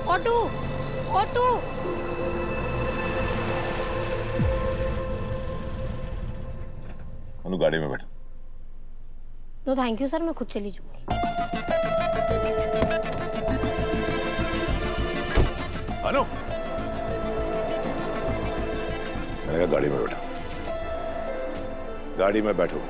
Auto auto. अनु गाड़ी में बैठो। नो थैंक यू सर, मैं खुद चली जाऊंगी। अनु, मैंने कहा गाड़ी में बैठो, गाड़ी में बैठो।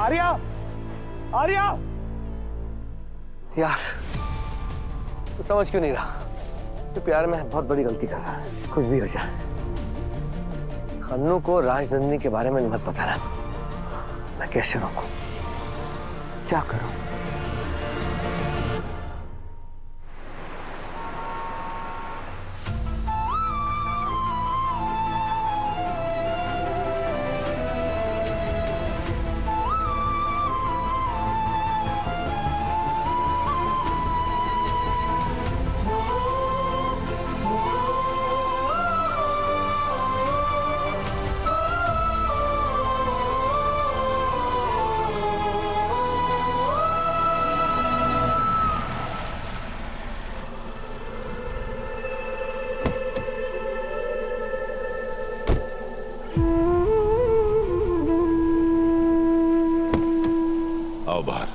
आर्या, आर्या, यार तू समझ क्यों नहीं रहा? तू प्यार में बहुत बड़ी गलती कर रहा है। कुछ भी हो जाए, अन्नू को राजनंदिनी के बारे में मत पता ना। मैं कैसे रोकूं? क्या करूं? आओ बाहर।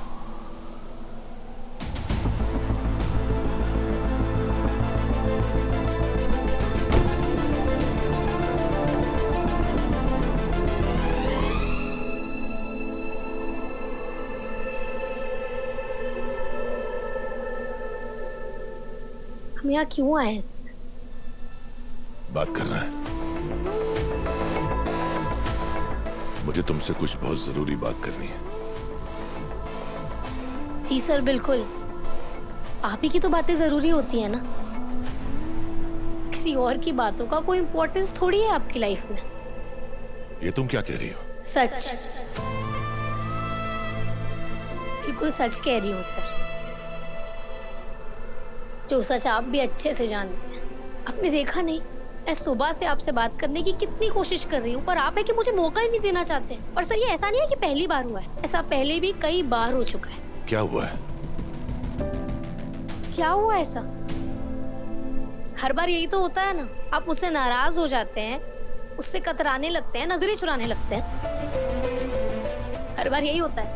हम यहाँ क्यों आए हैं सर? बात करना है मुझे तुमसे, कुछ बहुत जरूरी बात करनी है। जी सर बिल्कुल, आप ही की तो बातें जरूरी होती है ना, किसी और की बातों का कोई इम्पोर्टेंस थोड़ी है आपकी लाइफ में। ये तुम क्या कह रही हो? सच, बिल्कुल सच कह रही हूँ सर, जो सच आप भी अच्छे से जानते हैं। आपने देखा नहीं, मैं सुबह से आपसे बात करने की कितनी कोशिश कर रही हूँ, पर आप है कि मुझे मौका ही नहीं देना चाहते। और सर ये ऐसा नहीं है कि पहली बार हुआ है, ऐसा पहले भी कई बार हो चुका है। क्या हुआ है? क्या हुआ ऐसा? हर बार यही तो होता है ना, आप मुझसे नाराज हो जाते हैं, उससे कतराने लगते हैं, नजरें चुराने लगते हैं। हर बार यही होता है।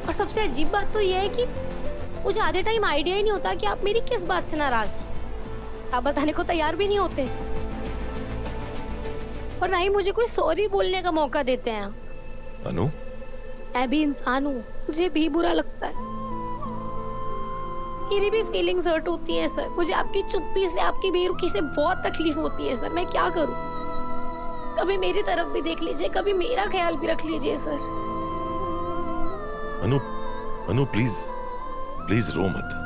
और सबसे अजीब बात तो यह है कि मुझे आधे टाइम आइडिया ही नहीं होता कि आप मेरी किस बात से नाराज हैं। आप बताने को तैयार भी नहीं होते, और ना ही मुझे कोई सॉरी बोलने का मौका देते हैं। अनु, मैं भी इंसान हूँ, मुझे भी बुरा लगता है, मेरी भी फीलिंग्स हर्ट होती हैं सर। मुझे आपकी चुप्पी से, आपकी बेरुखी से बहुत तकलीफ होती है सर। मैं क्या करूँ? कभी मेरी तरफ भी देख लीजिए, कभी मेरा ख्याल भी रख लीजिए sir. Anu, Anu please, please रो मत।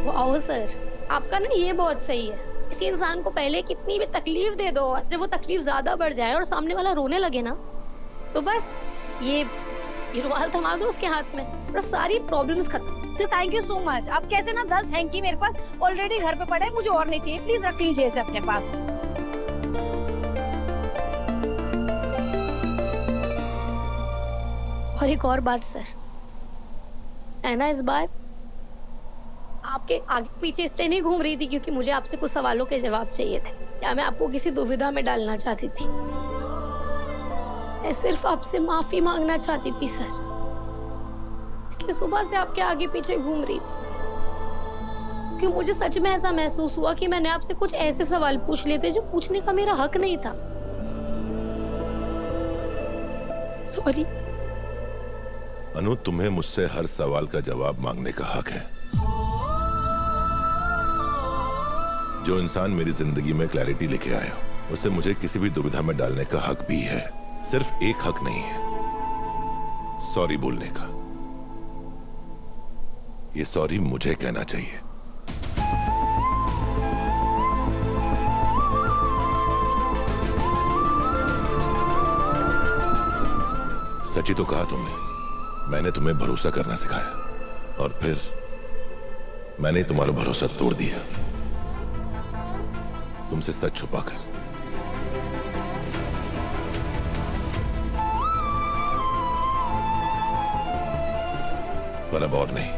वाओ सर, आपका ना ये बहुत सही है। किसी इंसान को पहले कितनी भी तकलीफ दे दो, जब वो तकलीफ ज्यादा बढ़ जाए और सामने वाला रोने लगे ना, तो बस ये रुमाल थमा दो उसके हाथ में, बस सारी प्रॉब्लम्स खत्म। Sir thank you so much. आप कैसे ना 10 हैंकी मेरे पास ऑलरेडी घर पे पड़े हैं, मुझे और नहीं चाहिए। प्लीज रख लीजिए इसे अपने पास। और एक और बात सर, है ना, इस बार आपके आगे पीछे इसलिए नहीं घूम रही थी क्योंकि मुझे आपसे कुछ सवालों के जवाब चाहिए थे, या मैं आपको किसी दुविधा में डालना चाहती थी। मैं सिर्फ आपसे माफी मांगना चाहती थी सर, इसलिए सुबह से आपके आगे पीछे घूम रही थी, क्योंकि मुझे सच में ऐसा महसूस हुआ कि मैंने आपसे कुछ ऐसे सवाल पूछ लिए थे जो पूछने का मेरा हक नहीं था। सॉरी। अनु, तुम्हें मुझसे हर सवाल का जवाब मांगने का हक है। जो इंसान मेरी जिंदगी में क्लैरिटी लेके आया, उसे मुझे किसी भी दुविधा में डालने का हक भी है। सिर्फ एक हक नहीं है, सॉरी बोलने का। ये सॉरी मुझे कहना चाहिए। सच ही तो कहा तुमने। मैंने तुम्हें भरोसा करना सिखाया और फिर मैंने तुम्हारा भरोसा तोड़ दिया, तुमसे सच छुपाकर। पर अब और नहीं।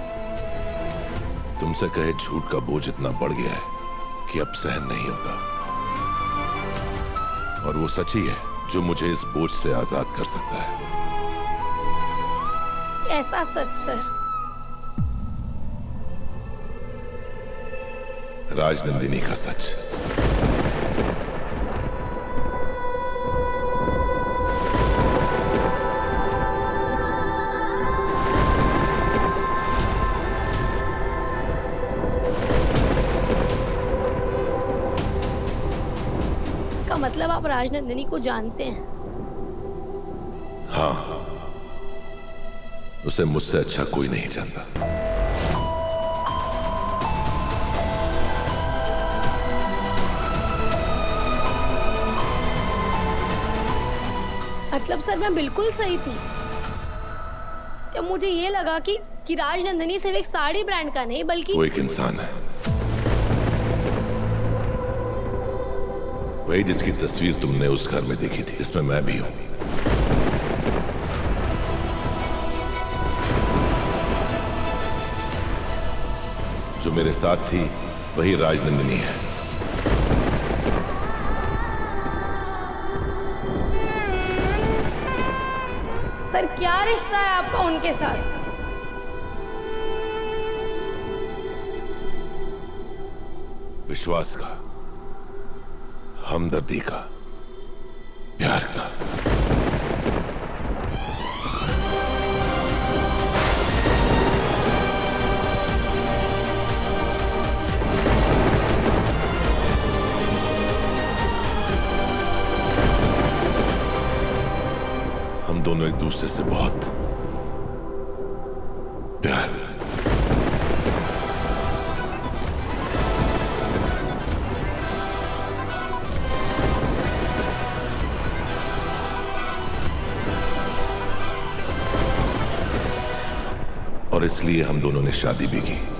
तुमसे कहे झूठ का बोझ इतना बढ़ गया है कि अब सहन नहीं होता। और वो सच ही है जो मुझे इस बोझ से आजाद कर सकता है। कैसा सच सर? राजनंदिनी का सच। इसका मतलब आप राजनंदिनी को जानते हैं? हाँ, उसे मुझसे अच्छा कोई नहीं जानता। मतलब सर मैं बिल्कुल सही थी जब मुझे ये लगा कि राजनंदिनी सिर्फ एक साड़ी ब्रांड का नहीं बल्कि वो एक इंसान है, वही जिसकी तस्वीर तुमने उस घर में देखी थी, जिसमें मैं भी हूं। जो मेरे साथ थी वही राजनंदिनी है। सर क्या रिश्ता है आपका उनके साथ? विश्वास का, हमदर्दी का, प्यार का। हम दोनों एक दूसरे से बहुत प्यार। और इसलिए हम दोनों ने शादी भी की।